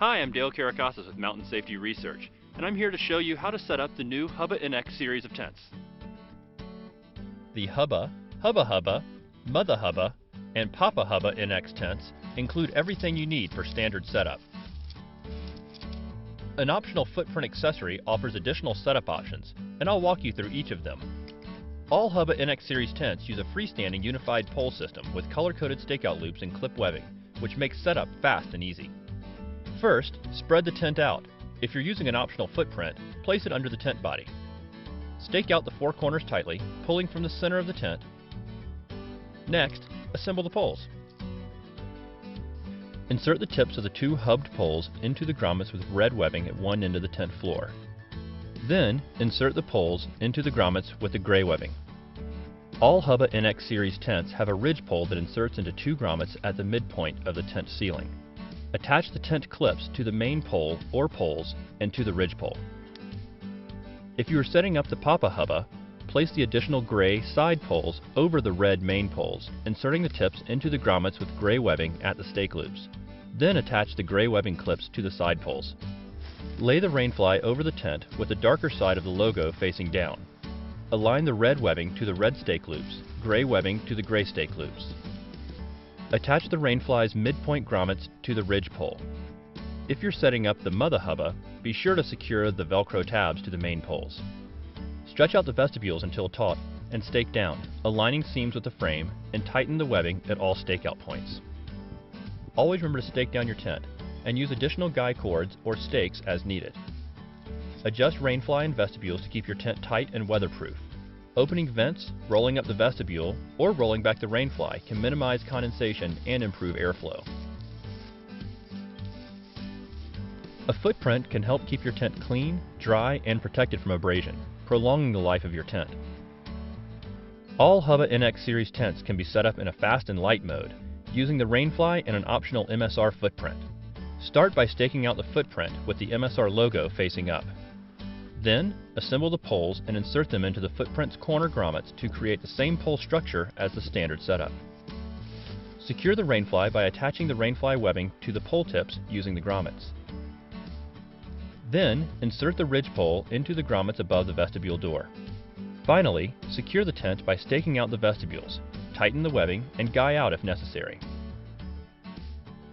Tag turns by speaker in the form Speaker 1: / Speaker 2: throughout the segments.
Speaker 1: Hi, I'm Dale Karakasas with Mountain Safety Research, and I'm here to show you how to set up the new Hubba NX series of tents. The Hubba, Hubba Hubba, Mother Hubba, and Papa Hubba NX tents include everything you need for standard setup. An optional footprint accessory offers additional setup options, and I'll walk you through each of them. All Hubba NX series tents use a freestanding unified pole system with color-coded stakeout loops and clip webbing, which makes setup fast and easy. First, spread the tent out. If you're using an optional footprint, place it under the tent body. Stake out the four corners tightly, pulling from the center of the tent. Next, assemble the poles. Insert the tips of the two hubbed poles into the grommets with red webbing at one end of the tent floor. Then, insert the poles into the grommets with the gray webbing. All Hubba NX series tents have a ridge pole that inserts into two grommets at the midpoint of the tent ceiling. Attach the tent clips to the main pole or poles and to the ridge pole. If you are setting up the Papa Hubba, place the additional gray side poles over the red main poles, inserting the tips into the grommets with gray webbing at the stake loops. Then attach the gray webbing clips to the side poles. Lay the rainfly over the tent with the darker side of the logo facing down. Align the red webbing to the red stake loops, gray webbing to the gray stake loops. Attach the rainfly's midpoint grommets to the ridge pole. If you're setting up the Mother Hubba, be sure to secure the Velcro tabs to the main poles. Stretch out the vestibules until taut and stake down, aligning seams with the frame, and tighten the webbing at all stakeout points. Always remember to stake down your tent, and use additional guy cords or stakes as needed. Adjust rainfly and vestibules to keep your tent tight and weatherproof. Opening vents, rolling up the vestibule, or rolling back the rainfly can minimize condensation and improve airflow. A footprint can help keep your tent clean, dry, and protected from abrasion, prolonging the life of your tent. All Hubba NX series tents can be set up in a fast and light mode, using the rainfly and an optional MSR footprint. Start by staking out the footprint with the MSR logo facing up. Then, assemble the poles and insert them into the footprint's corner grommets to create the same pole structure as the standard setup. Secure the rainfly by attaching the rainfly webbing to the pole tips using the grommets. Then, insert the ridge pole into the grommets above the vestibule door. Finally, secure the tent by staking out the vestibules, tighten the webbing, and guy out if necessary.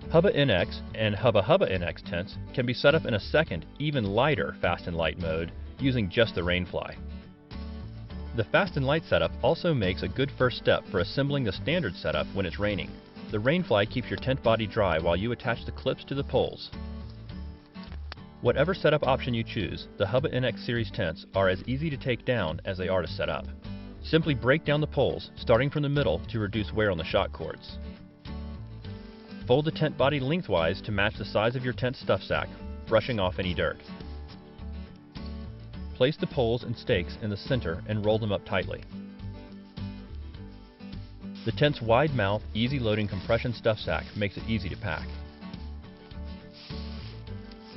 Speaker 1: Hubba NX and Hubba Hubba NX tents can be set up in a second, even lighter fast and light mode using just the rainfly. The fast and light setup also makes a good first step for assembling the standard setup when it's raining. The rainfly keeps your tent body dry while you attach the clips to the poles. Whatever setup option you choose, the Hubba NX series tents are as easy to take down as they are to set up. Simply break down the poles, starting from the middle to reduce wear on the shock cords. Fold the tent body lengthwise to match the size of your tent stuff sack, brushing off any dirt. Place the poles and stakes in the center and roll them up tightly. The tent's wide mouth, easy loading compression stuff sack makes it easy to pack.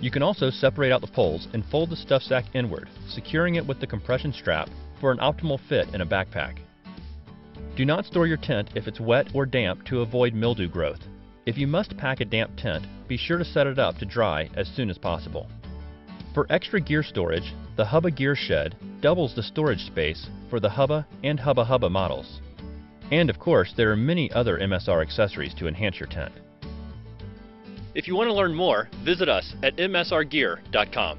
Speaker 1: You can also separate out the poles and fold the stuff sack inward, securing it with the compression strap for an optimal fit in a backpack. Do not store your tent if it's wet or damp to avoid mildew growth. If you must pack a damp tent, be sure to set it up to dry as soon as possible. For extra gear storage, the Hubba Gear Shed doubles the storage space for the Hubba and Hubba Hubba models. And of course, there are many other MSR accessories to enhance your tent. If you want to learn more, visit us at msrgear.com.